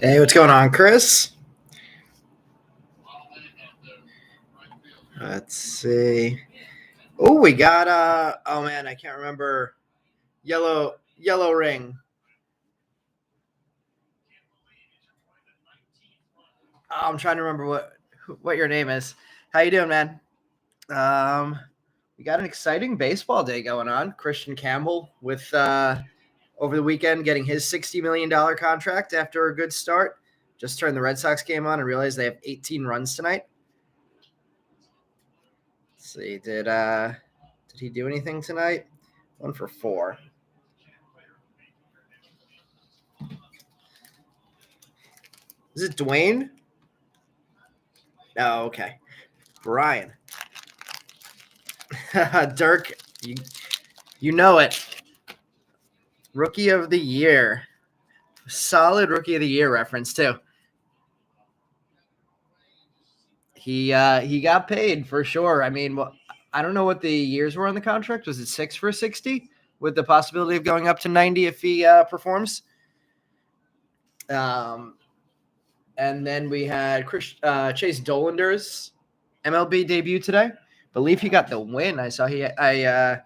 Hey, what's going on, Chris? Let's see. Oh, we got oh man, I can't remember. Yellow ring. Oh, I'm trying to remember what your name is. How you doing, man? We got an exciting baseball day going on. Christian Campbell with over the weekend getting his $60 million contract after a good start. Just turned the Red Sox game on and realized they have 18 runs tonight. Let's see, did he do anything tonight? 1 for 4. Is it Dwayne? Oh, okay. Brian. Dirk, you know it. Rookie of the year. Solid rookie of the year reference, too. He got paid for sure. I mean, I don't know what the years were on the contract. Was it 6 for 60 with the possibility of going up to 90 if he performs? And then we had Chase Dolander's MLB debut today. Believe he got the win. I saw I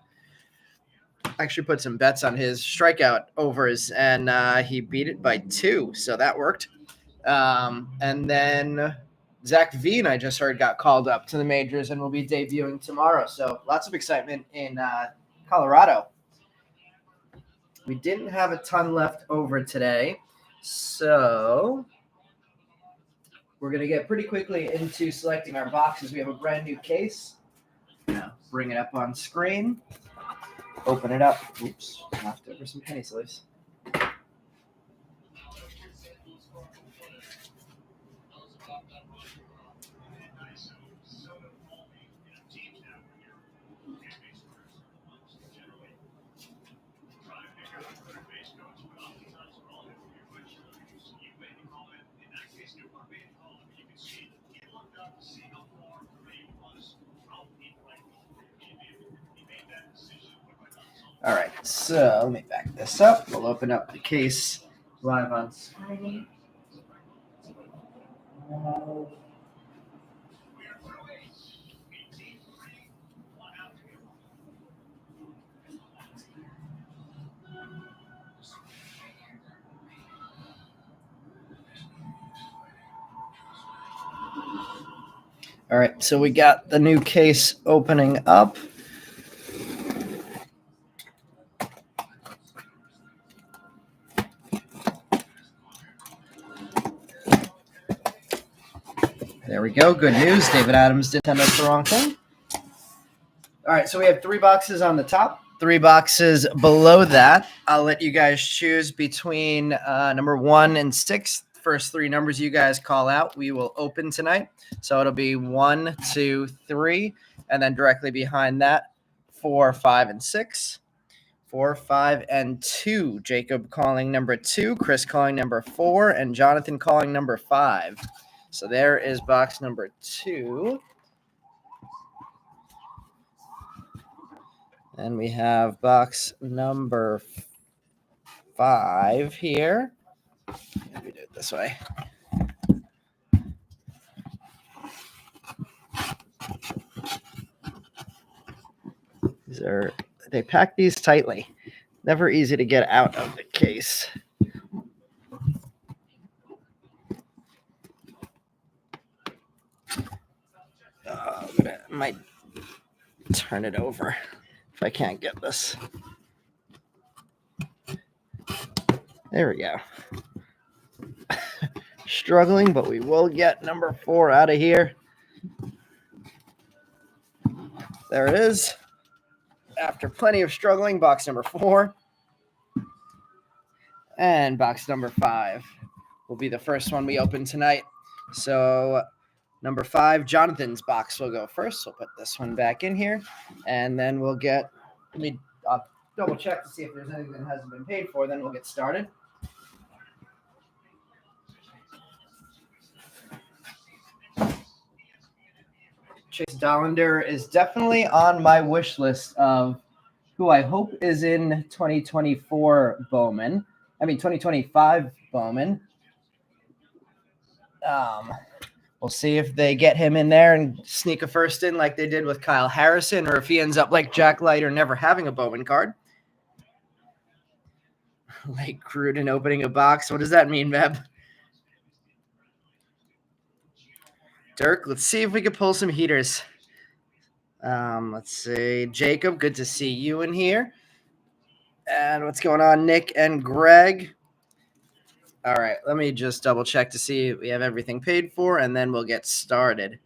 actually put some bets on his strikeout overs, and he beat it by 2, so that worked. And then Zach Veen, I just heard, got called up to the majors and will be debuting tomorrow. So lots of excitement in Colorado. We didn't have a ton left over today, so we're going to get pretty quickly into selecting our boxes. We have a brand new case. Now, bring it up on screen. Open it up. Oops, knocked over some penny sleeves. All right, so let me back this up. We'll open up the case live on screen. All right, so we got the new case opening up. There we go. Good news. David Adams did send us the wrong thing. All right, so we have 3 boxes on the top, 3 boxes below that. I'll let you guys choose between number 1 and 6. First 3 numbers you guys call out, we will open tonight. So it'll be 1, 2, 3, and then directly behind that, 4, 5, and 6. 4, 5, and 2. Jacob calling number 2, Chris calling number 4, and Jonathan calling number 5. So there is box number 2. And we have box number 5 here. Let me do it this way. They pack these tightly. Never easy to get out of the case. I might turn it over if I can't get this. There we go. Struggling, but we will get number 4 out of here. There it is. After plenty of struggling, box number 4. And box number 5 will be the first one we open tonight. So number 5, Jonathan's box will go first. We'll put this one back in here. And then we'll get, I'll double check to see if there's anything that hasn't been paid for. Then we'll get started. Chase Dollander is definitely on my wish list of who I hope is in 2024 Bowman. 2025 Bowman. We'll see if they get him in there and sneak a first in like they did with Kyle Harrison, or if he ends up like Jack Leiter never having a Bowman card. Like Gruden opening a box. What does that mean, Meb? Dirk, let's see if we can pull some heaters. Let's see. Jacob, good to see you in here. And what's going on, Nick and Greg? All right, let me just double check to see if we have everything paid for, and then we'll get started.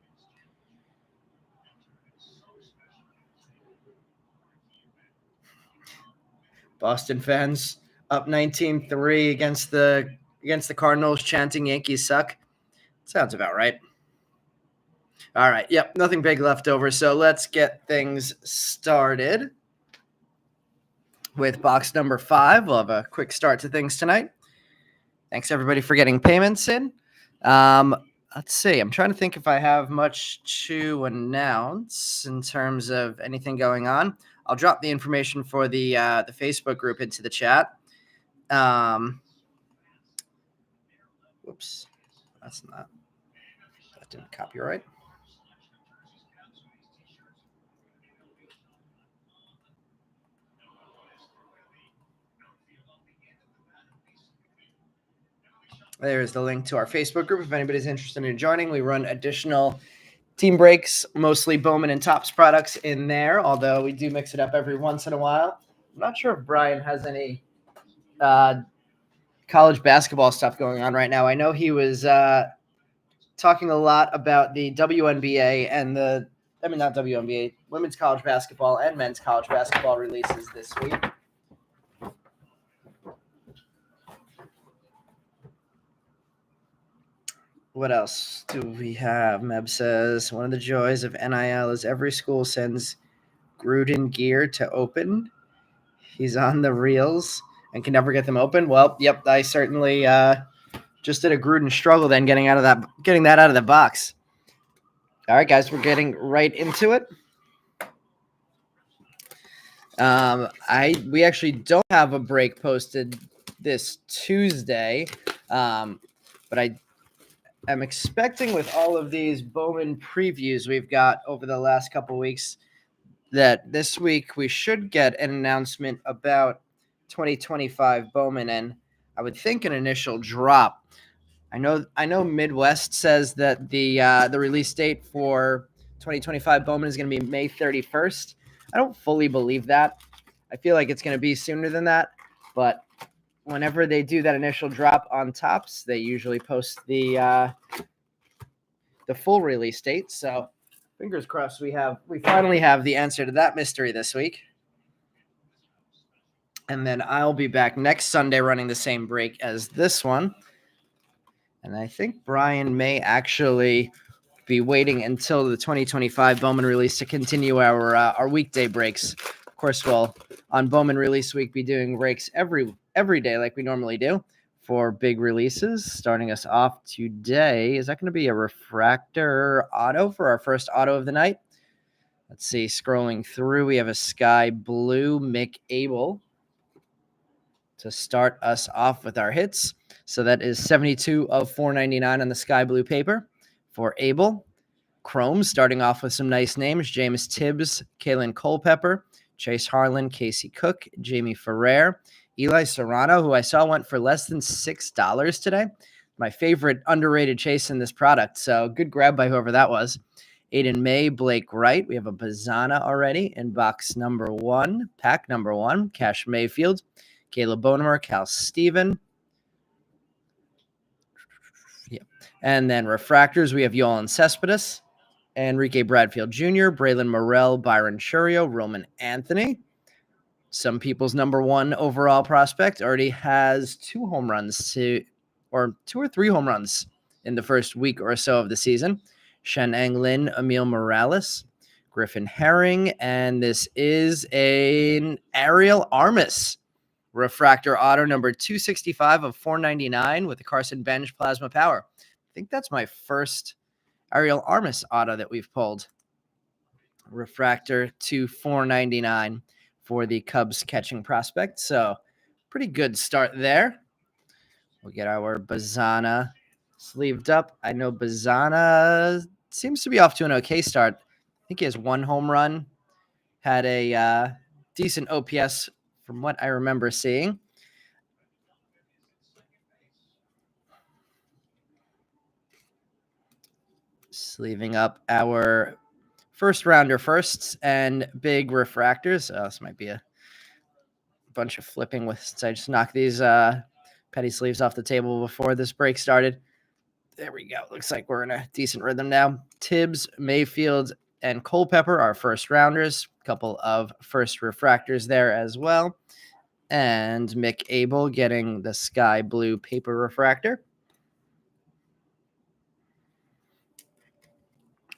Boston fans up 19-3 against the Cardinals, chanting Yankees suck. Sounds about right. All right, yep, nothing big left over, so let's get things started with box number 5. We'll have a quick start to things tonight. Thanks, everybody, for getting payments in. Let's see. I'm trying to think if I have much to announce in terms of anything going on. I'll drop the information for the Facebook group into the chat. Whoops. That didn't copyright. There's the link to our Facebook group if anybody's interested in joining. We run additional team breaks, mostly Bowman and Topps products in there, although we do mix it up every once in a while. I'm not sure if Brian has any college basketball stuff going on right now. I know he was talking a lot about the WNBA and not WNBA, women's college basketball and men's college basketball releases this week. What else do we have? Meb says, one of the joys of NIL is every school sends Gruden gear to open. He's on the reels and can never get them open. Well, yep, I certainly just did a Gruden struggle then getting that out of the box. All right, guys, we're getting right into it. We actually don't have a break posted this Tuesday, but I am expecting with all of these Bowman previews we've got over the last couple of weeks that this week we should get an announcement about 2025 Bowman, and I would think an initial drop. I know Midwest says that the release date for 2025 Bowman is going to be May 31st. I don't fully believe that. I feel like it's going to be sooner than that, but whenever they do that initial drop on Topps, they usually post the full release date. So fingers crossed we finally have the answer to that mystery this week. And then I'll be back next Sunday running the same break as this one. And I think Brian may actually be waiting until the 2025 Bowman release to continue our weekday breaks. Of course, we'll on Bowman release week be doing breaks every day like we normally do for big releases. Starting us off today, is that going to be a refractor auto for our first auto of the night? Let's see. Scrolling through, we have a sky blue Mick Abel to start us off with our hits. So that is 72 of 499 on the sky blue paper for Abel. Chrome, starting off with some nice names: James Tibbs, Kalen Culpepper, Chase Harlan, Casey Cook, Jamie Ferrer, Eli Serrano, who I saw went for less than $6 today. My favorite underrated chase in this product. So good grab by whoever that was. Aiden May, Blake Wright. We have a Bazana already in box number 1, pack number 1. Cash Mayfield, Caleb Bonemer, Cal Steven. Yeah. And then refractors, we have Yolan Cespedes, Enrique Bradfield Jr., Braylon Morrell, Byron Churio, Roman Anthony. Some people's number 1 overall prospect already has 2 or 3 home runs in the first week or so of the season. Shen-Eng Lin, Emil Morales, Griffin Herring, and this is an Ariel Armas refractor auto number 265 of 499 with the Carson Bench plasma power. I think that's my first Ariel Armas auto that we've pulled. refractor to $4.99 for the Cubs catching prospect. So pretty good start there. We'll get our Bazana sleeved up. I know Bazana seems to be off to an okay start. I think he has 1 home run, had a decent OPS from what I remember seeing. Sleeving up our first rounder firsts and big refractors. Oh, this might be a bunch of flipping with, since I just knocked these petty sleeves off the table before this break started. There we go. Looks like we're in a decent rhythm now. Tibbs, Mayfield, and Culpepper are first rounders. A couple of first refractors there as well. And Mick Abel getting the sky blue paper refractor.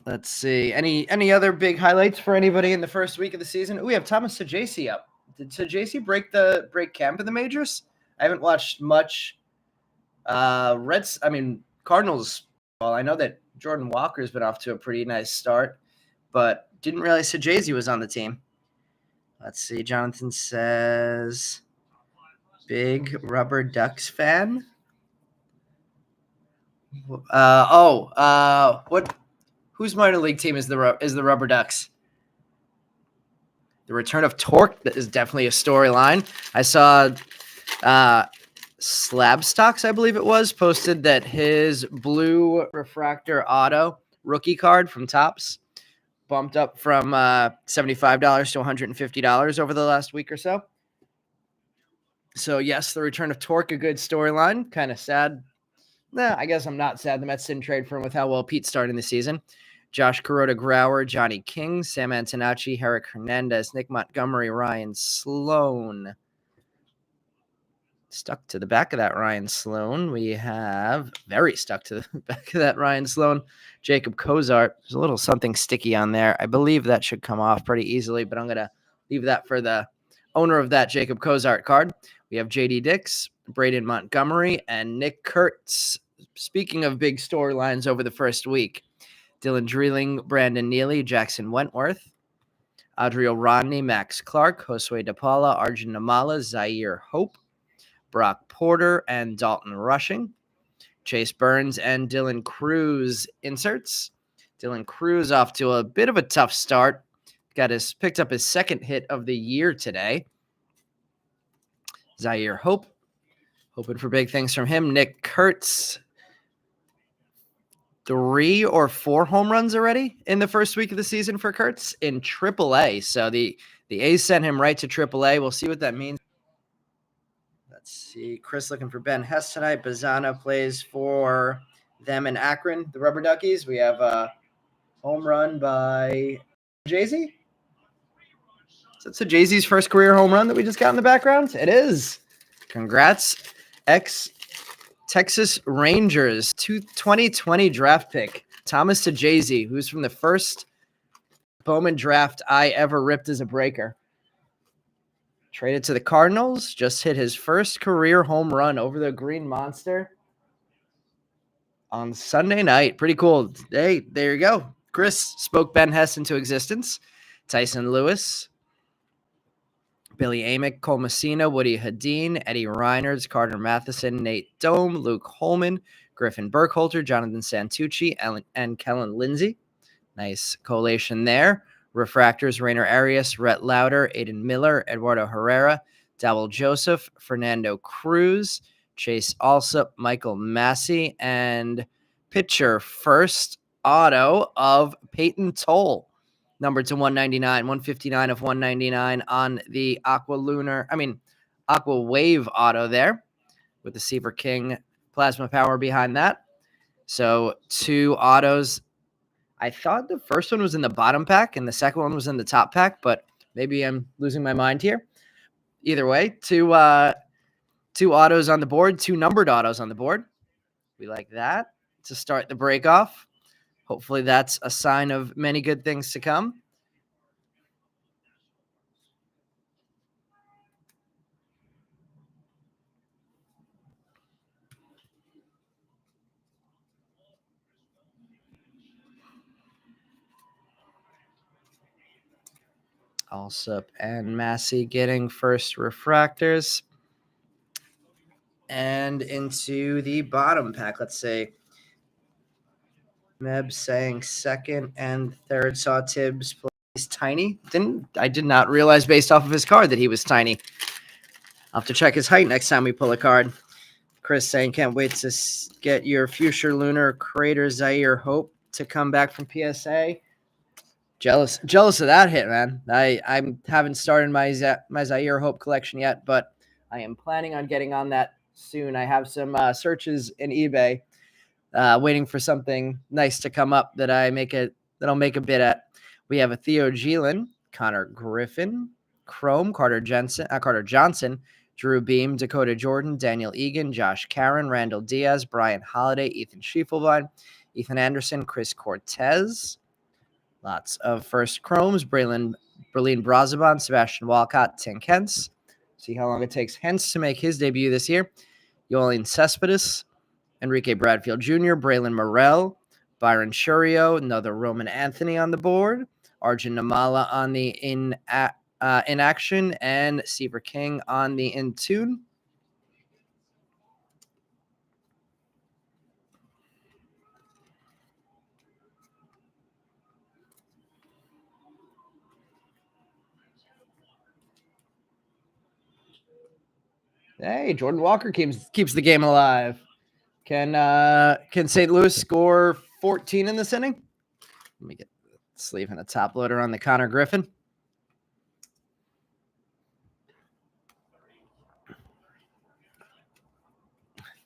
Let's see. Any other big highlights for anybody in the first week of the season? Ooh, we have Thomas Saggese up. Did Saggese break camp in the majors? I haven't watched much Cardinals. Well, I know that Jordan Walker's been off to a pretty nice start, but didn't realize Saggese was on the team. Let's see. Jonathan says, big Rubber Ducks fan. What? Whose minor league team is the Rubber Ducks? The return of Torque is definitely a storyline. I saw Slab Stocks, I believe it was, posted that his blue refractor auto rookie card from Topps bumped up from $75 to $150 over the last week or so. So, yes, the return of Torque, a good storyline. Kind of sad. Nah, I guess I'm not sad the Mets didn't trade for him with how well Pete started the season. Josh Kuroda-Grauer, Johnny King, Sam Antonacci, Herrick Hernandez, Nick Montgomery, Ryan Sloan. Stuck to the back of that Ryan Sloan. We have very stuck to the back of that Ryan Sloan. Jacob Cozart. There's a little something sticky on there. I believe that should come off pretty easily, but I'm going to leave that for the owner of that Jacob Cozart card. We have JD Dix, Braden Montgomery, and Nick Kurtz. Speaking of big storylines over the first week, Dylan Dreeling, Brandon Neely, Jackson Wentworth, Adriel Rodney, Max Clark, Josue DePaula, Arjun Namala, Zaire Hope, Brock Porter, and Dalton Rushing, Chase Burns, and Dylan Cruz inserts. Dylan Cruz off to a bit of a tough start. Picked up his second hit of the year today. Zaire Hope, hoping for big things from him. Nick Kurtz, 3 or 4 home runs already in the first week of the season for Kurtz in AAA. So the A's sent him right to AAA. We'll see what that means. Let's see. Chris looking for Ben Hess tonight. Bazana plays for them in Akron, the Rubber Duckies. We have a home run by Jay-Z. Is that Jay-Z's first career home run that we just got in the background? It is. Congrats, Texas Rangers 2020 draft pick, Thomas Saggese, who's from the first Bowman draft I ever ripped as a breaker. Traded to the Cardinals, just hit his first career home run over the Green Monster on Sunday night. Pretty cool. Hey, there you go. Chris spoke Ben Hess into existence. Tyson Lewis, Billy Amick, Cole Messina, Woody Hadeen, Eddie Reiners, Carter Matheson, Nate Dome, Luke Holman, Griffin Burkholter, Jonathan Santucci, and Kellen Lindsay. Nice collation there. Refractors, Rainer Arias, Rhett Lauder, Aiden Miller, Eduardo Herrera, Dowell Joseph, Fernando Cruz, Chase Alsop, Michael Massey, and pitcher first auto of Peyton Toll. Numbered to 199, 159 of 199 on the Aqua Wave auto there with the Seaver King plasma power behind that. So 2 autos. I thought the first one was in the bottom pack and the second one was in the top pack, but maybe I'm losing my mind here. Either way, 2 autos on the board, 2 numbered autos on the board. We like that to start the break off. Hopefully that's a sign of many good things to come. Alsup and Massey getting first refractors. And into the bottom pack, let's see. Meb saying second and third. Saw Tibbs plays tiny. I did not realize based off of his card that he was tiny. I'll have to check his height next time we pull a card. Chris saying can't wait to get your future lunar crater Zaire Hope to come back from PSA. Jealous of that hit, man. I haven't started my Zaire Hope collection yet, but I am planning on getting on that soon. I have some searches in eBay, waiting for something nice to come up that I'll make a bid at. We have a Theo Geelin, Connor Griffin, Chrome, Carter Johnson, Drew Beam, Dakota Jordan, Daniel Egan, Josh Caron, Randall Diaz, Brian Holiday, Ethan Schiefelbein, Ethan Anderson, Chris Cortez. Lots of first Chromes, Berlin Brazaban, Sebastian Walcott, Tink Hens. See how long it takes Hens to make his debut this year. Yoelin Cespedes, Enrique Bradfield Jr., Braylon Morrell, Byron Churio, another Roman Anthony on the board, Arjun Namala on the in action, and Seaver King on the in tune. Hey, Jordan Walker keeps the game alive. Can St. Louis score 14 in this inning? Let me get the sleeve and a top loader on the Connor Griffin.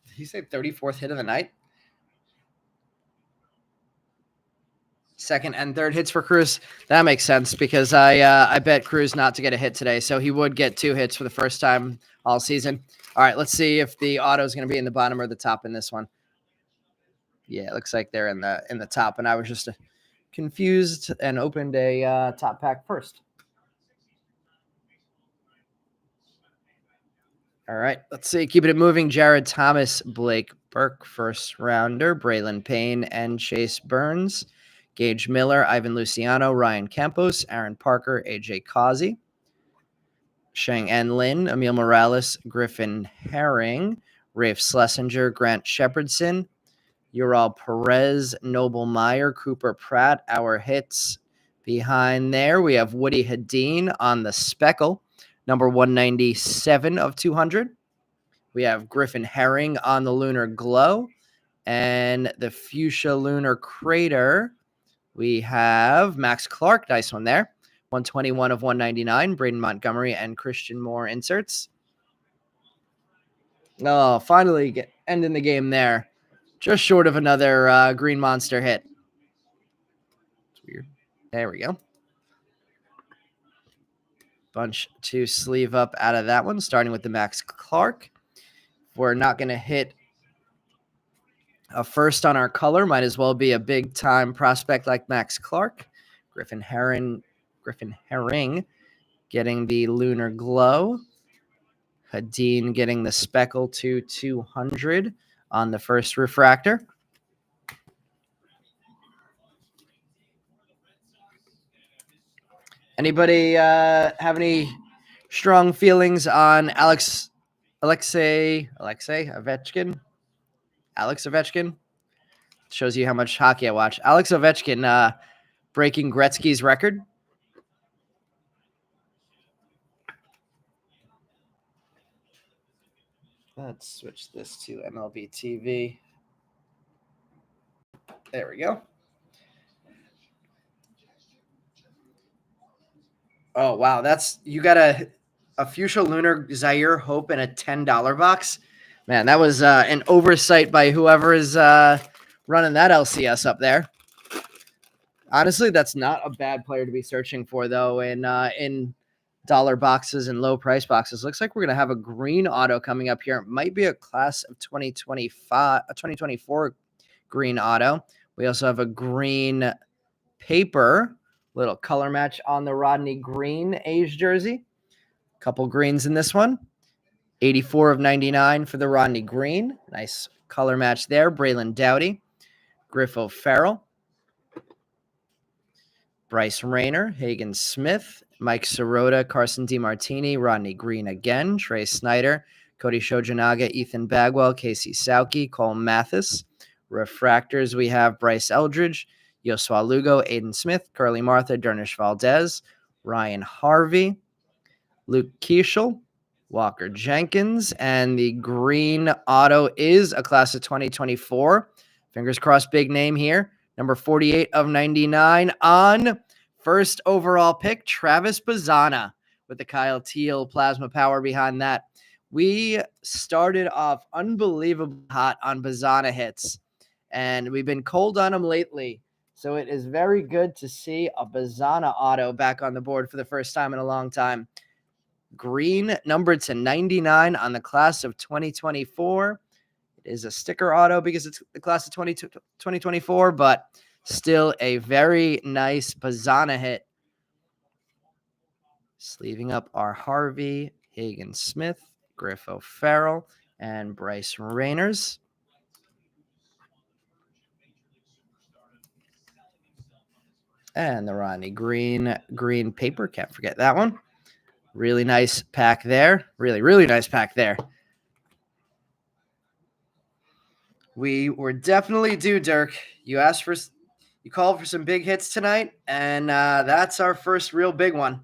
Did he say 34th hit of the night? Second and third hits for Cruz. That makes sense because I bet Cruz not to get a hit today, so he would get 2 hits for the first time all season. All right, let's see if the auto is going to be in the bottom or the top in this one. Yeah, it looks like they're in the top, and I was just confused and opened a top pack first. All right, let's see. Keeping it moving. Jared Thomas, Blake Burke, first rounder, Braylon Payne, and Chase Burns. Gage Miller, Ivan Luciano, Ryan Campos, Aaron Parker, AJ Causey. Shang En Lin, Emil Morales, Griffin Herring, Rafe Schlesinger, Grant Shepardson, Ural Perez, Noble Meyer, Cooper Pratt. Our hits behind there. We have Woody Hadeen on the Speckle, number 197 of 200. We have Griffin Herring on the Lunar Glow. And the Fuchsia Lunar Crater, we have Max Clark. Nice one there. 121 of 199. Braden Montgomery and Christian Moore inserts. Oh, finally ending the game there. Just short of another Green Monster hit. It's weird. There we go. Bunch to sleeve up out of that one, starting with the Max Clark. We're not going to hit a first on our color. Might as well be a big-time prospect like Max Clark. Griffin Herring getting the Lunar Glow. Hadeen getting the Speckle to 200 on the first refractor. Anybody have any strong feelings on Alex Ovechkin? Alex Ovechkin? Shows you how much hockey I watch. Alex Ovechkin breaking Gretzky's record. Let's switch this to MLB TV. There we go. Oh, wow. You got a Fuchsia Lunar Zaire Hope in a $10 box. Man, that was an oversight by whoever is running that LCS up there. Honestly, that's not a bad player to be searching for, though, in dollar boxes and low price boxes. Looks like we're going to have a green auto coming up here. It might be a class of 2024 green auto. We also have a green paper, little color match on the Rodney Green A's jersey. Couple greens in this one. 84 of 99 for the Rodney Green. Nice color match there. Braylon Doughty, Griffo Farrell, Bryce Rayner, Hagen Smith, Mike Sirota, Carson DiMartini, Rodney Green again, Trey Snyder, Cody Shojanaga, Ethan Bagwell, Casey Sauke, Cole Mathis. Refractors, we have Bryce Eldridge, Yosua Lugo, Aiden Smith, Curly Martha, Dernish Valdez, Ryan Harvey, Luke Keeschel, Walker Jenkins, and the green auto is a class of 2024. Fingers crossed, big name here. Number 48 of 99 on first overall pick, Travis Bazzana with the Kyle Teal plasma power behind that. We started off unbelievably hot on Bazzana hits, and we've been cold on him lately. So it is very good to see a Bazzana auto back on the board for the first time in a long time. Green numbered to 99 on the class of 2024. It is a sticker auto because it's the class of 2024, but still a very nice Bazzana hit. Sleeving up our Harvey, Hagen Smith, Griff O'Farrell, and Bryce Rayners. And the Rodney green paper. Can't forget that one. Really nice pack there. Really nice pack there. We were definitely due, Dirk. You called for some big hits tonight, and that's our first real big one.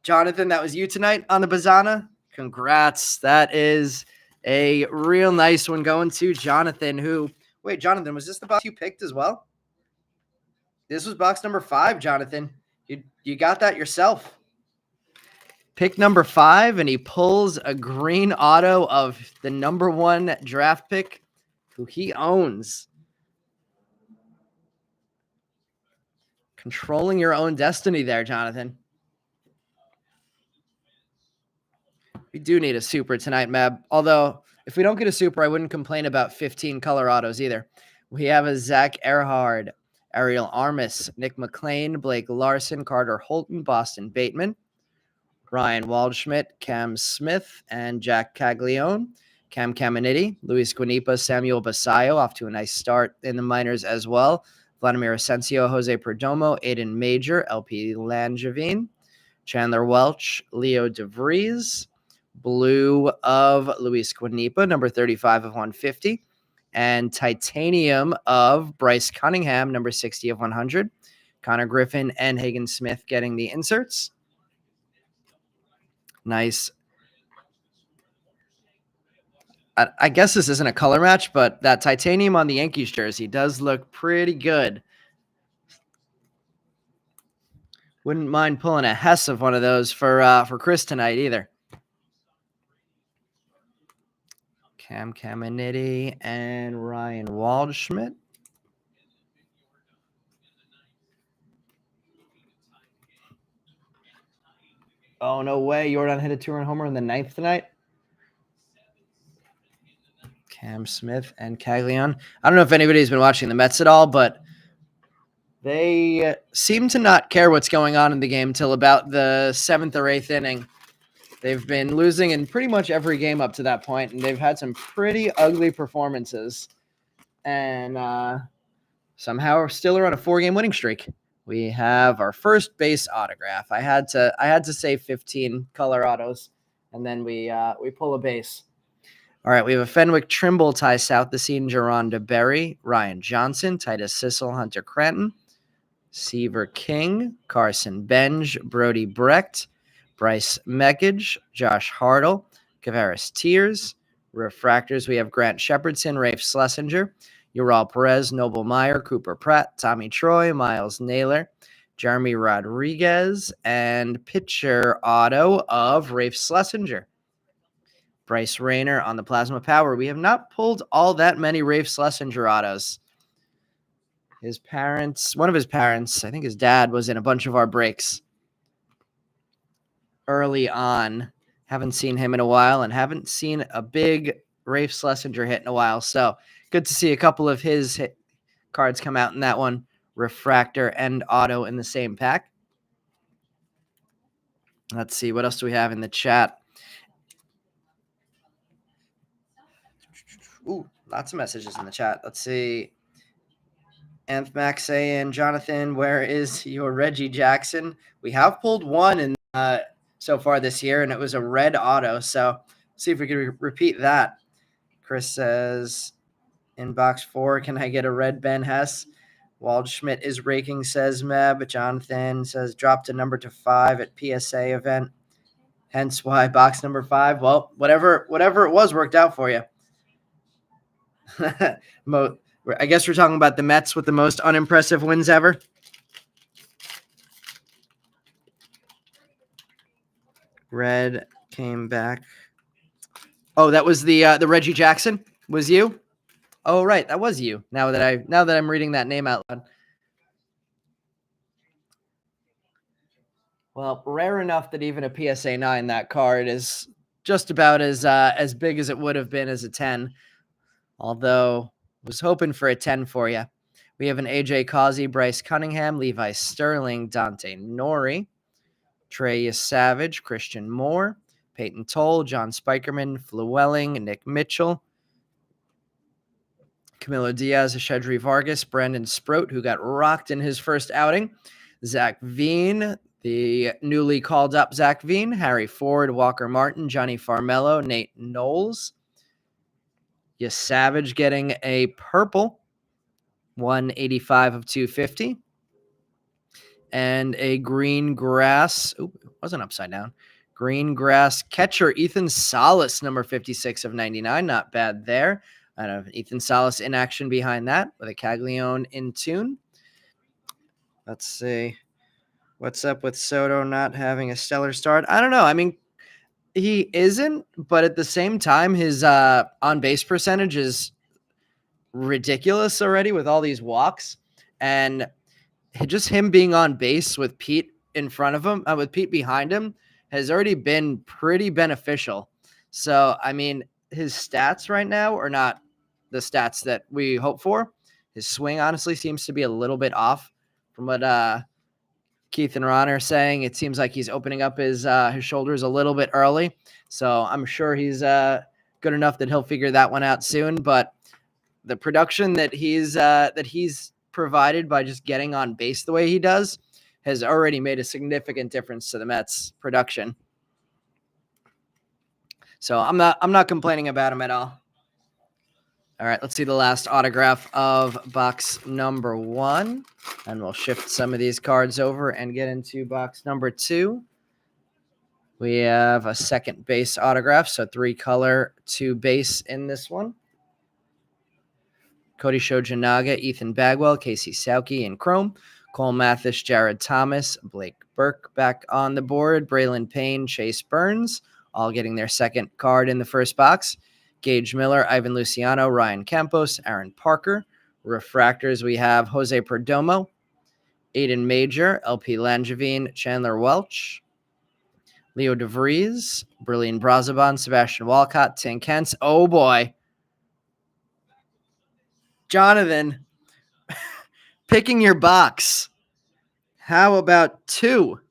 Jonathan, that was you tonight on the Bazzana. Congrats. That is a real nice one going to Jonathan, Jonathan, was this the box you picked as well? This was box number 5, Jonathan. You got that yourself. Pick number 5, and he pulls a green auto of the number 1 draft pick who he owns. Controlling your own destiny there, Jonathan. We do need a super tonight, Mab. Although, if we don't get a super, I wouldn't complain about 15 color autos either. We have a Zach Earhart, Ariel Armis, Nick McLean, Blake Larson, Carter Holton, Boston Bateman, Ryan Waldschmidt, Cam Smith, and Jack Caglione, Cam Caminiti, Luis Guanipa, Samuel Basayo, off to a nice start in the minors as well. Vladimir Asensio, Jose Perdomo, Aiden Major, LP Langevin, Chandler Welch, Leo DeVries, blue of Luis Guanipa, number 35 of 150, and titanium of Bryce Cunningham, number 60 of 100. Connor Griffin and Hagen Smith getting the inserts. Nice. I guess this isn't a color match, but that titanium on the Yankees jersey does look pretty good. Wouldn't mind pulling a Hess of one of those for Chris tonight either. Cam Caminiti and Ryan Waldschmidt. Oh, no way. Jordan hit a 2-run homer in the 9th tonight. Cam Smith and Caglione. I don't know if anybody's been watching the Mets at all, but they seem to not care what's going on in the game till about the 7th or 8th inning. They've been losing in pretty much every game up to that point, and they've had some pretty ugly performances. And somehow still are on a 4-game winning streak. We have our first base autograph. I had to say 15 color autos, and then we pull a base. All right, we have a Fenwick Trimble, Ty South the Scene, Geronda Berry, Ryan Johnson, Titus Sissel, Hunter Cranton, Seaver King, Carson Benj, Brody Brecht, Bryce Meckage, Josh Hartle, Kavaris Tears. Refractors, we have Grant Shepardson, Rafe Schlesinger, Ural Perez, Noble Meyer, Cooper Pratt, Tommy Troy, Miles Naylor, Jeremy Rodriguez, and pitcher auto of Rafe Schlesinger. Bryce Rayner on the Plasma Power. We have not pulled all that many Rafe Schlesinger autos. One of his parents, I think his dad, was in a bunch of our breaks early on. Haven't seen him in a while and haven't seen a big Rafe Schlesinger hit in a while. So good to see a couple of his cards come out in that one. Refractor and auto in the same pack. Let's see. What else do we have in the chat? Ooh, lots of messages in the chat. Let's see. Anthmax saying, Jonathan, where is your Reggie Jackson? We have pulled one in so far this year, and it was a red auto. So see if we can repeat that. Chris says, in box 4, can I get a red Ben Hess? Waldschmidt is raking, says Meb. Jonathan says, dropped a number to 5 at PSA event. Hence why box number 5. Well, whatever it was worked out for you. I guess we're talking about the Mets with the most unimpressive wins ever. Red came back. Oh, that was the Reggie Jackson. Was you? Oh, right, that was you. Now that I'm reading that name out loud. Well, rare enough that even a PSA 9 that card is just about as big as it would have been as a 10. Although was hoping for a 10 for you. We have an AJ Causey, Bryce Cunningham, Levi Sterling, Dante Nori, Trey Savage, Christian Moore, Peyton Toll, John Spikerman, Flewelling, Nick Mitchell, Camilo Diaz, Shedry Vargas, Brandon Sproat, who got rocked in his first outing, Zach Veen, the newly called up Zach Veen, Harry Ford, Walker Martin, Johnny Farmello, Nate Knowles, Savage getting a purple, 185 of 250. And a green grass. It wasn't upside down. Green grass catcher, Ethan Salas, number 56 of 99. Not bad there. I have Ethan Salas in action behind that with a Caglione in tune. Let's see. What's up with Soto not having a stellar start? I don't know. I mean, he isn't, but at the same time, his on-base percentage is ridiculous already with all these walks. And just him being on base with Pete in front of him, with Pete behind him, has already been pretty beneficial. So, I mean, his stats right now are not the stats that we hope for. His swing, honestly, seems to be a little bit off from what Keith and Ron are saying. It seems like he's opening up his shoulders a little bit early. So I'm sure he's good enough that he'll figure that one out soon. But the production that he's provided by just getting on base the way he does has already made a significant difference to the Mets production. So I'm not complaining about him at all. All right, let's see the last autograph of box number 1, and we'll shift some of these cards over and get into box number 2. We have a second base autograph, so 3-color, 2 base in this one. Cody Shojanaga, Ethan Bagwell, Casey Sauke in chrome, Cole Mathis, Jared Thomas, Blake Burke back on the board, Braylon Payne, Chase Burns, all getting their second card in the first box. Gage Miller, Ivan Luciano, Ryan Campos, Aaron Parker. Refractors, we have Jose Perdomo, Aiden Major, LP Langevin, Chandler Welch, Leo DeVries, Brilliant Brazaban, Sebastian Walcott, Tin Kentz. Oh boy. Jonathan, picking your box. How about 2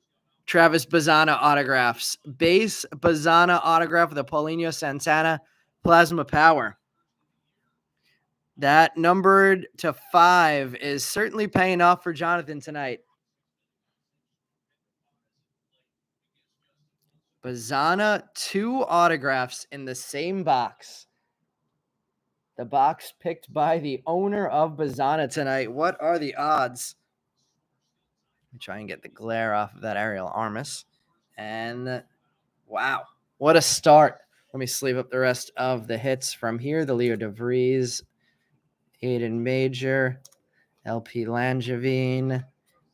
Travis Bazzana autographs? Base Bazzana autograph with a Paulinho Santana Plasma Power. That numbered to 5 is certainly paying off for Jonathan tonight. Bazzana, 2 autographs in the same box. The box picked by the owner of Bazzana tonight. What are the odds? Let me try and get the glare off of that Ariel Armas. And wow, what a start. Let me sleeve up the rest of the hits from here. The Leo DeVries, Aiden Major, LP Langevin,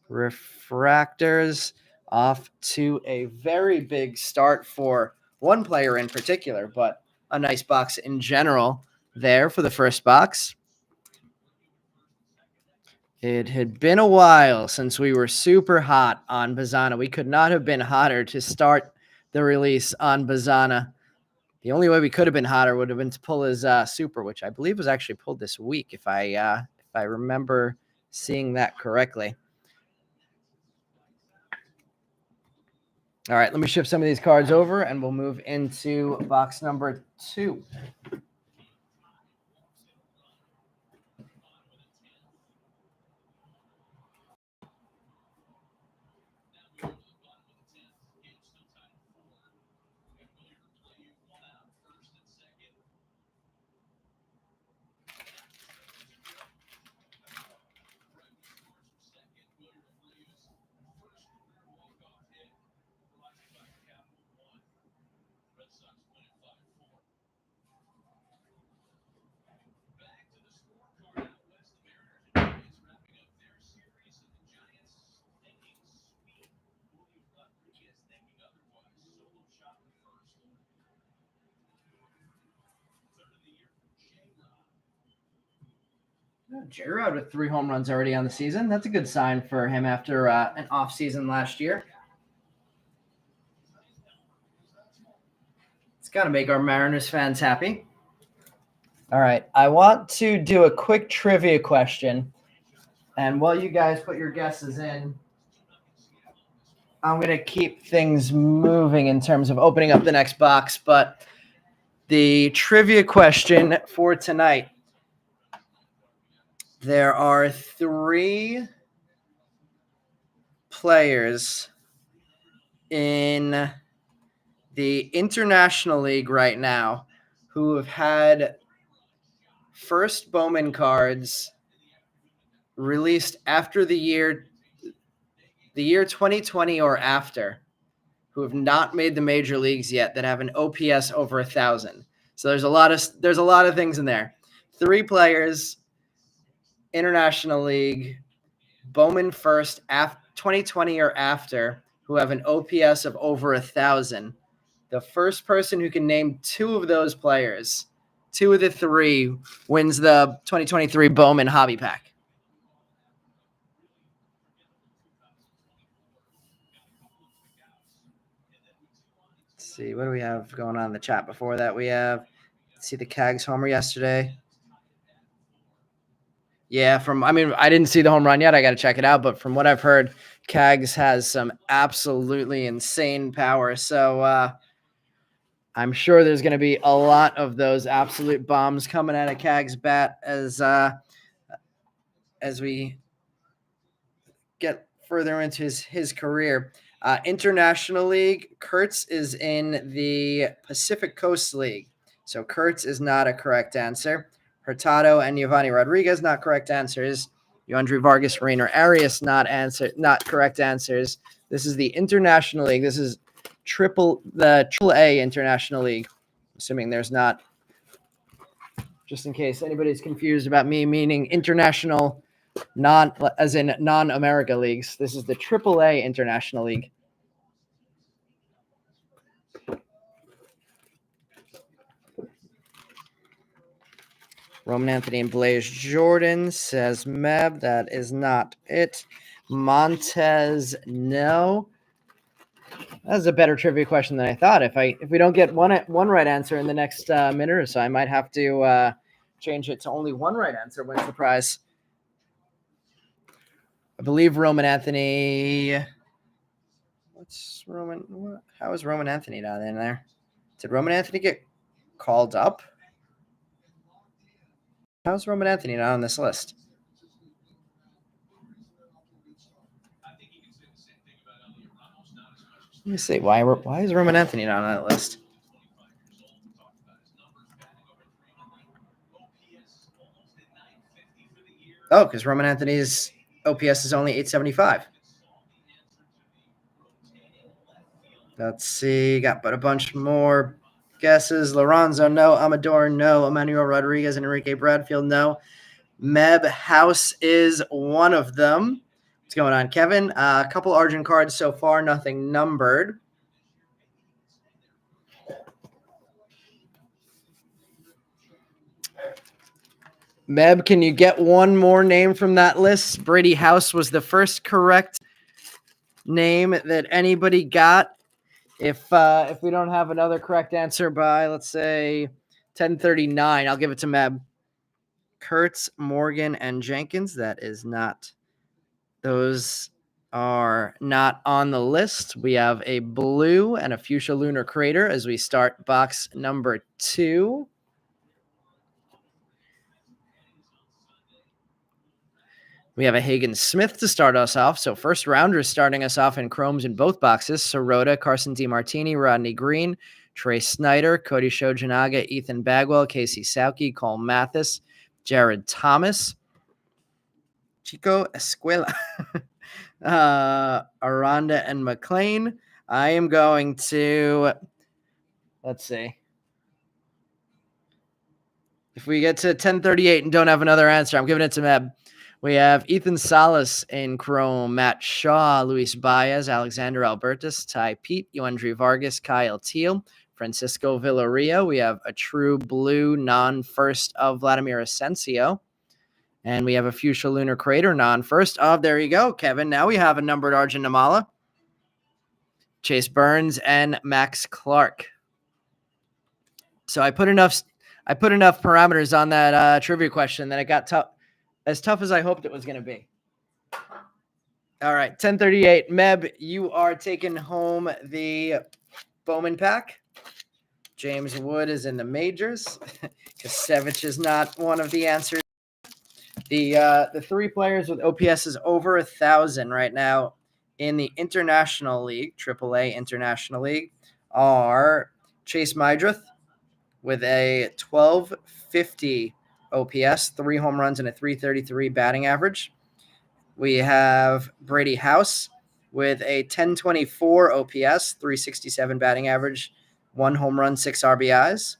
refractors, off to a very big start for one player in particular, but a nice box in general there for the first box. It had been a while since we were super hot on Bazzana. We could not have been hotter to start the release on Bazzana. The only way we could have been hotter would have been to pull his super, which I believe was actually pulled this week, if I remember seeing that correctly. All right, let me shift some of these cards over, and we'll move into box number 2. J-Rod with 3 home runs already on the season. That's a good sign for him after an off season last year. It's got to make our Mariners fans happy. All right. I want to do a quick trivia question. And while you guys put your guesses in, I'm going to keep things moving in terms of opening up the next box. But the trivia question for tonight, there are 3 players in the International League right now who have had first Bowman cards released after the year 2020 or after, who have not made the major leagues yet, that have an OPS over 1,000. So there's a lot of things in there. 3 players, International League, Bowman first, 2020 or after, who have an OPS of over 1,000. The first person who can name 2 of those players, 2 of the 3, wins the 2023 Bowman Hobby Pack. Let's see, what do we have going on in the chat before that? We have, see the Cags homer yesterday. Yeah, I didn't see the home run yet. I got to check it out. But from what I've heard, Cags has some absolutely insane power. So I'm sure there's going to be a lot of those absolute bombs coming out of Cags' bat as we get further into his career. International League, Kurtz is in the Pacific Coast League. So Kurtz is not a correct answer. Hurtado and Giovanni Rodriguez, not correct answers. Yoandry Vargas, Rainer Arias, not correct answers. This is the International League. This is the AAA International League. Assuming there's not, just in case anybody's confused about me meaning international, as in non-America leagues. This is the AAA International League. Roman Anthony and Blaze Jordan, says Meb. That is not it. Montez, no. That was a better trivia question than I thought. If we don't get one right answer in the next minute or so, I might have to change it to only one right answer wins the prize. I believe Roman Anthony. How is Roman Anthony down in there? Did Roman Anthony get called up? How's Roman Anthony not on this list? Let me see. Why is Roman Anthony not on that list? Oh, because Roman Anthony's OPS is only 875. Let's see. Got but a bunch more guesses. Lorenzo, no. Amador, no. Emmanuel Rodriguez and Enrique Bradfield, no. Meb House is one of them. What's going on, Kevin? A couple Argent cards so far, nothing numbered. Meb, can you get one more name from that list? Brady House was the first correct name that anybody got. If we don't have another correct answer by, let's say, 10:39, I'll give it to Meb. Kurtz, Morgan, and Jenkins. That is not. Those are not on the list. We have a blue and a fuchsia lunar crater as we start box number 2. We have a Hagen Smith to start us off. So first rounders starting us off in chromes in both boxes. Sirota, Carson DiMartini, Rodney Green, Trey Snyder, Cody Shojanaga, Ethan Bagwell, Casey Sauke, Cole Mathis, Jared Thomas, Chico Escuela, Aranda and McLean. I am going to, let's see. If we get to 10:38 and don't have another answer, I'm giving it to Meb. We have Ethan Salas in chrome, Matt Shaw, Luis Baez, Alexander Albertus, Ty Pete, Yoandry Vargas, Kyle Teal, Francisco Villarreal. We have a true blue non-first of Vladimir Asensio. And we have a Fuchsia Lunar Crater non-first. Oh, there you go, Kevin. Now we have a numbered Arjun Namala, Chase Burns, and Max Clark. So I put enough parameters on that trivia question that it got as tough as I hoped it was going to be. All right, 1038. Meb, you are taking home the Bowman pack. James Wood is in the majors. Kasevich is not one of the answers. The three players with OPS is over 1,000 right now in the International League, AAA International League, are Chase Mydrith with a 1250 OPS, 3 home runs, and a 333 batting average. We have Brady House with a 1024 OPS, 367 batting average, 1 home run, 6 RBIs.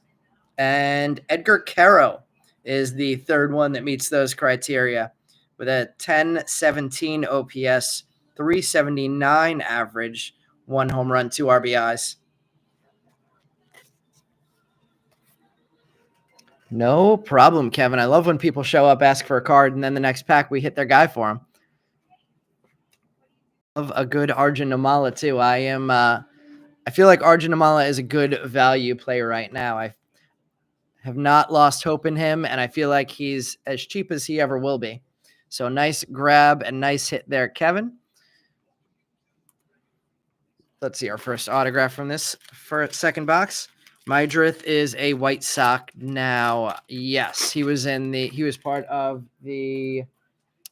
And Edgar Caro is the third one that meets those criteria with a 1017 OPS, 379 average, 1 home run, 2 RBIs. No problem, Kevin. I love when people show up, ask for a card, and then the next pack we hit their guy for them. Love a good Arjun Namala too. I feel like Arjun Namala is a good value player right now. I have not lost hope in him, and I feel like he's as cheap as he ever will be. So nice grab and nice hit there, Kevin. Let's see our first autograph from this second box. Mydrith is a White Sox now. Yes, he was part of the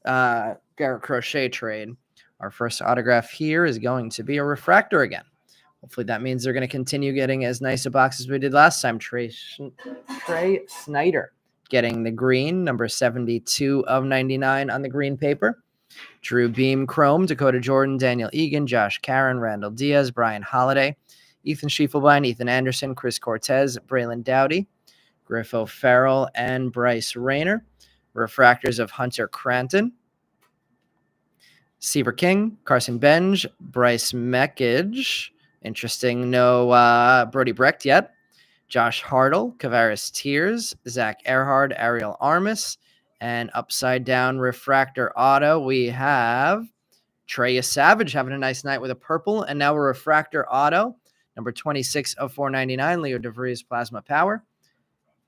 Garrett Crochet trade. Our first autograph here is going to be a refractor again. Hopefully that means they're going to continue getting as nice a box as we did last time. Trey Snyder getting the green, number 72 of 99 on the green paper. Drew Beam Chrome, Dakota Jordan, Daniel Egan, Josh Caron, Randall Diaz, Brian Holiday, Ethan Schiefelbein, Ethan Anderson, Chris Cortez, Braylon Dowdy, Griff O'Farrell, and Bryce Rayner. Refractors of Hunter Cranton, Seaver King, Carson Benj, Bryce Meckage. Interesting, no Brody Brecht yet. Josh Hartle, Kavaris Tears, Zach Earhart, Ariel Armis, and upside down refractor auto, we have Trey Savage having a nice night with a purple, and now a refractor auto, number 26 of 499, Leo DeVries Plasma Power.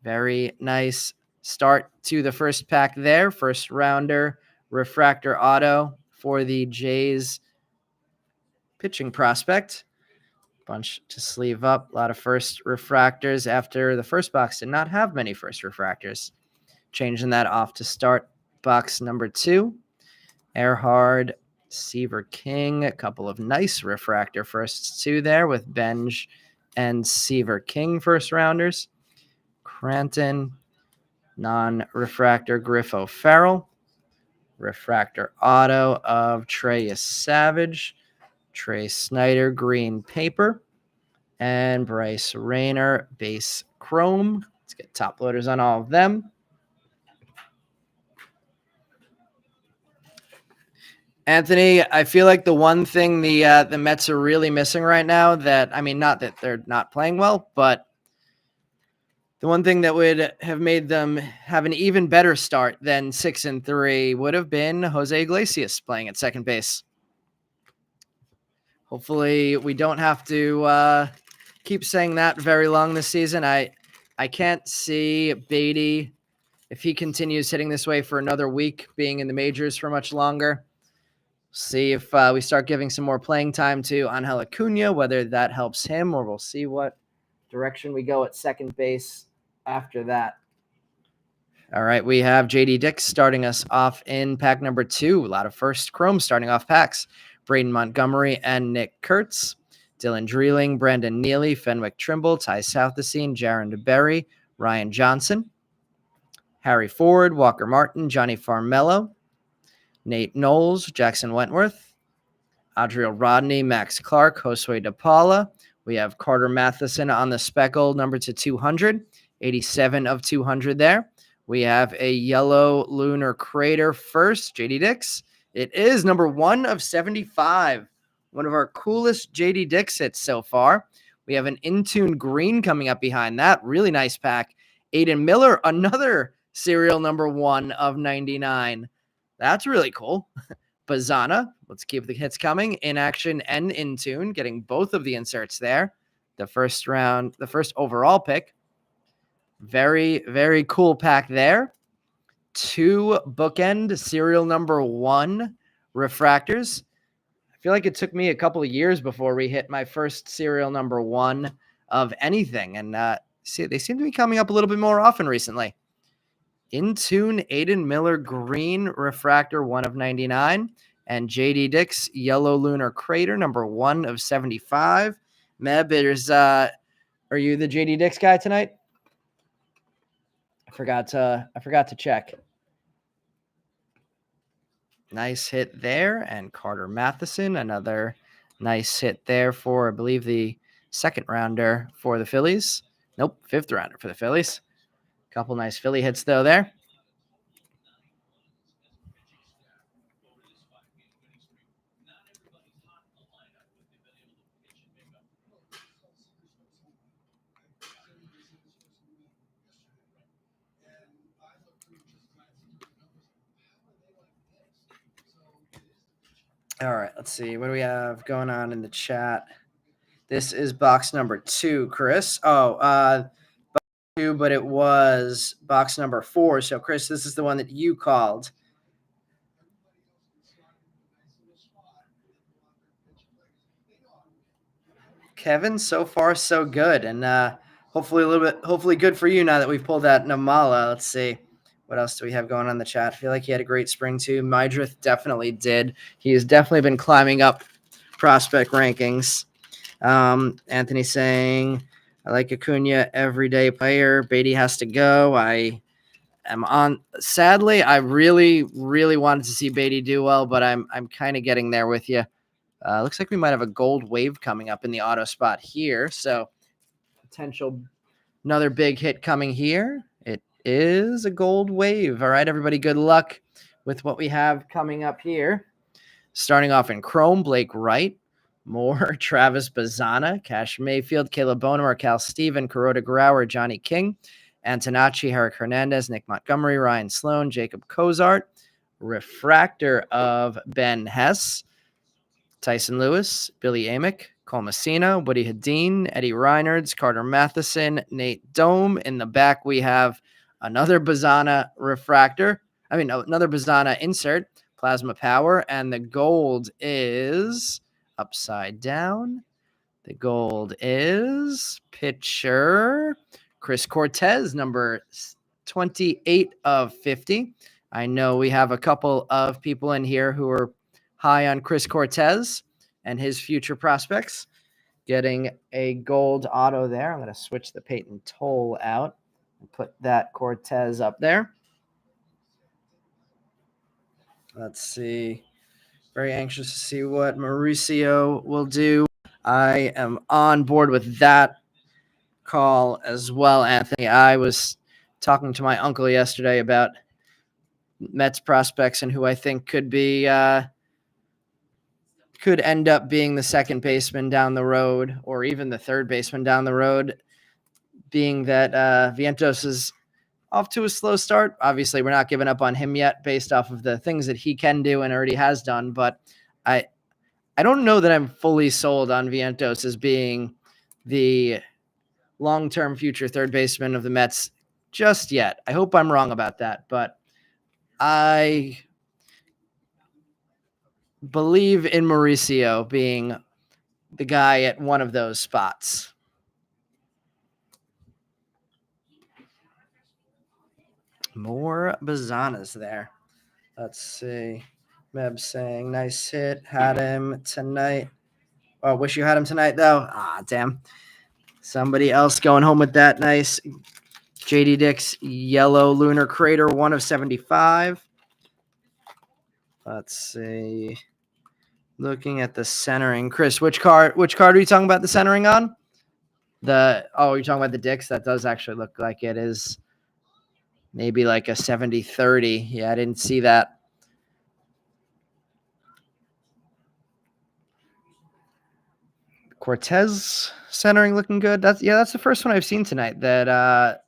Very nice start to the first pack there. First rounder refractor auto for the Jays pitching prospect. Bunch to sleeve up. A lot of first refractors after the first box did not have many first refractors. Changing that off to start box number 2. Earhart, Seaver King, a couple of nice refractor firsts too there with Benj and Seaver King first rounders. Cranton, non-refractor Griff O'Farrell. Refractor auto of Trey Savage. Trey Snyder, green paper. And Bryce Rayner, base chrome. Let's get top loaders on all of them. Anthony, I feel like the one thing the Mets are really missing right now not that they're not playing well, but the one thing that would have made them have an even better start than 6-3 would have been Jose Iglesias playing at second base. Hopefully we don't have to keep saying that very long this season. I can't see Beatty, if he continues hitting this way for another week, being in the majors for much longer. See if we start giving some more playing time to Angel Acuna, whether that helps him, or we'll see what direction we go at second base after that. All right, we have JD Dix starting us off in pack number 2. A lot of first chrome starting off packs. Braden Montgomery and Nick Kurtz. Dylan Dreeling, Brandon Neely, Fenwick Trimble, Ty Southesine, Jaron DeBerry, Ryan Johnson. Harry Ford, Walker Martin, Johnny Farmello. Nate Knowles, Jackson Wentworth, Adriel Rodney, Max Clark, Josue De Paula. We have Carter Matheson on the speckle, number to 200, 87 of 200 there. We have a yellow lunar crater first, JD Dix. It is number 1 of 75. One of our coolest JD Dix hits so far. We have an in-tune green coming up behind that. Really nice pack. Aiden Miller, another serial number 1 of 99. That's really cool. Bazana, let's keep the hits coming. In Action and In Tune, getting both of the inserts there. The first overall pick. Very, very cool pack there. 2 bookend serial number 1 refractors. I feel like it took me a couple of years before we hit my first serial number 1 of anything. And they seem to be coming up a little bit more often recently. In Tune, Aiden Miller Green Refractor 1 of 99. And JD Dix Yellow Lunar Crater number 1 of 75. Meb, are you the JD Dix guy tonight? I forgot to check. Nice hit there. And Carter Matheson, another nice hit there for, I believe, the second rounder for the Phillies. Nope, fifth rounder for the Phillies. Couple nice Philly hits, though, there. All right, let's see. What do we have going on in the chat? This is box number 2, Chris. Box 2, but it was box number 4. So, Chris, this is the one that you called. Kevin, so far so good, and hopefully good for you now that we've pulled that Namala. Let's see. What else do we have going on in the chat? I feel like he had a great spring, too. Mydrith definitely did. He has definitely been climbing up prospect rankings. Anthony saying, I like Acuna, everyday player. Beatty has to go. I am on. Sadly, I really, really wanted to see Beatty do well, but I'm kind of getting there with you. Looks like we might have a gold wave coming up in the auto spot here. So potential another big hit coming here. It is a gold wave. All right, everybody, good luck with what we have coming up here. Starting off in Chrome, Blake Wright, more Travis Bazana, Cash Mayfield, Caleb Bonner, Cal Steven, Kuroda Grauer, Johnny King, Antonacci, Herrick Hernandez, Nick Montgomery, Ryan Sloan, Jacob Cozart, refractor of Ben Hess, Tyson Lewis, Billy Amick, Cole Messina, Woody Hadeen, Eddie Reinards, Carter Matheson, Nate Dome. In the back, we have another Bazana refractor. Another Bazana insert, Plasma Power, and the gold is upside down. The gold is pitcher Chris Cortez, number 28 of 50. I know we have a couple of people in here who are high on Chris Cortez and his future prospects. Getting a gold auto there. I'm going to switch the Peyton Toll out and put that Cortez up there. Let's see. Very anxious to see what Mauricio will do. I am on board with that call as well, Anthony. I was talking to my uncle yesterday about Mets prospects and who I think could end up being the second baseman down the road, or even the third baseman down the road, being that Vientos is off to a slow start. Obviously, we're not giving up on him yet based off of the things that he can do and already has done, but I don't know that I'm fully sold on Vientos as being the long-term future third baseman of the Mets just yet. I hope I'm wrong about that, but I believe in Mauricio being the guy at one of those spots. More Bazanas there. Let's see. Meb saying, nice hit. Had him tonight. Oh, wish you had him tonight, though. Ah, damn. Somebody else going home with that nice JD Dix Yellow Lunar Crater 1 of 75. Let's see. Looking at the centering. Chris, which card are you talking about the centering on? You're talking about the Dix? That does actually look like it is maybe like a 70-30. Yeah, I didn't see that. Cortez centering looking good. That's the first one I've seen tonight that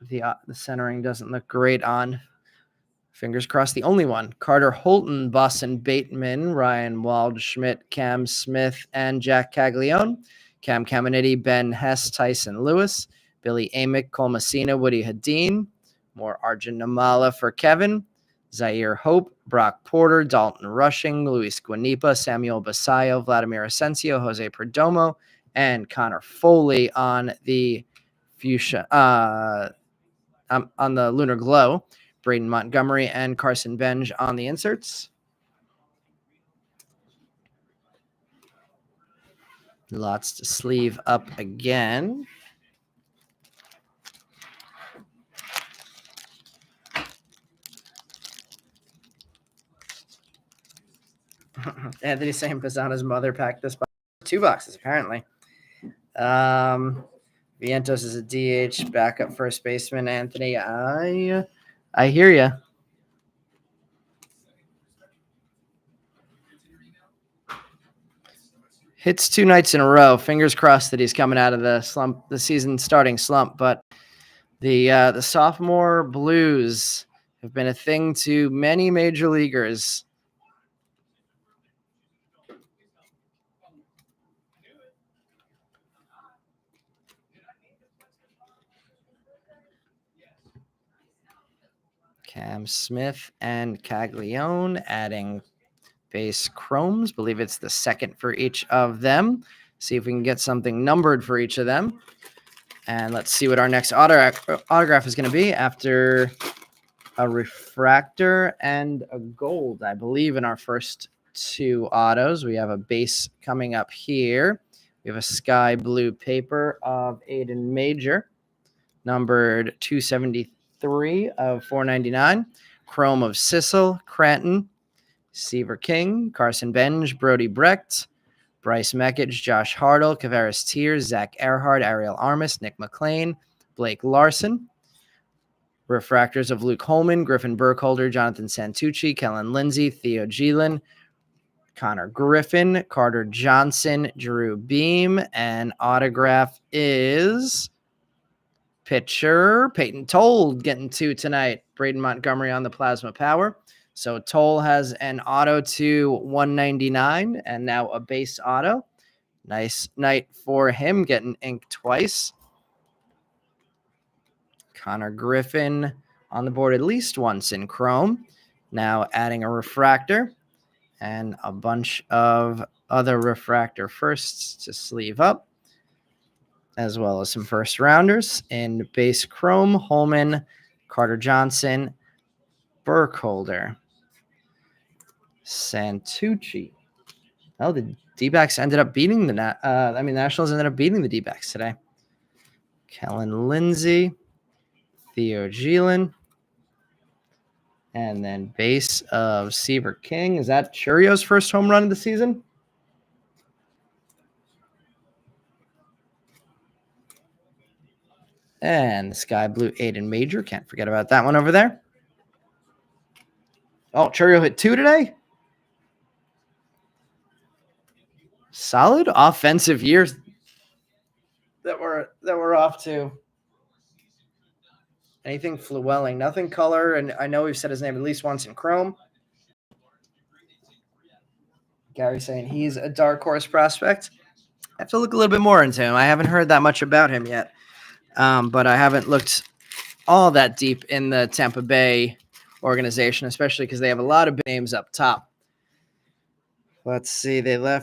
The centering doesn't look great on. Fingers crossed, the only one. Carter Holton, Boston Bateman, Ryan Waldschmidt, Cam Smith, and Jack Caglione. Cam Caminiti, Ben Hess, Tyson Lewis, Billy Amick, Cole Messina, Woody Hadeen. More Arjun Namala for Kevin. Zaire Hope, Brock Porter, Dalton Rushing, Luis Guanipa, Samuel Basayo, Vladimir Asensio, Jose Perdomo, and Connor Foley on the fuchsia, on the Lunar Glow. Braden Montgomery and Carson Benj on the inserts. Lots to sleeve up again. Anthony saying Pisano's mother packed this box. 2 boxes, apparently. Vientos is a DH, backup first baseman. Anthony, I hear you. Hits 2 nights in a row. Fingers crossed that he's coming out of the slump, the season starting slump. But the sophomore blues have been a thing to many major leaguers. Cam Smith and Caglione adding base chromes. Believe it's the second for each of them. See if we can get something numbered for each of them. And let's see what our next autograph is going to be after a refractor and a gold, I believe, in our first 2 autos. We have a base coming up here. We have a sky blue paper of Aiden Major, numbered 273 of 499. Chrome of Sissel, Cranton, Seaver King, Carson Benj, Brody Brecht, Bryce Mekich, Josh Hartle, Kavaris Tears, Zach Earhart, Ariel Armis, Nick McLean, Blake Larson. Refractors of Luke Holman, Griffin Burkholder, Jonathan Santucci, Kellen Lindsay, Theo Gielan, Connor Griffin, Carter Johnson, Drew Beam, and autograph is pitcher Peyton Toll getting 2 tonight. Braden Montgomery on the Plasma Power. So Toll has an auto to 199 and now a base auto. Nice night for him, getting inked twice. Connor Griffin on the board at least once in chrome. Now adding a refractor and a bunch of other refractor firsts to sleeve up, as well as some first rounders in base chrome. Holman, Carter Johnson, Burkholder, Santucci. Oh, the D-backs ended up beating the Nationals ended up beating the D-backs today. Kellen Lindsay, Theo Gielan, and then base of Seaver King. Is that Churio's first home run of the season? And the sky blue Aiden Major. Can't forget about that one over there. Oh, Churio hit 2 today. Solid offensive years that we're off to. Anything Flewelling, nothing color, and I know we've said his name at least once in chrome. Gary saying he's a dark horse prospect. I have to look a little bit more into him. I haven't heard that much about him yet, but I haven't looked all that deep in the Tampa Bay organization, especially because they have a lot of names up top. Let's see. They left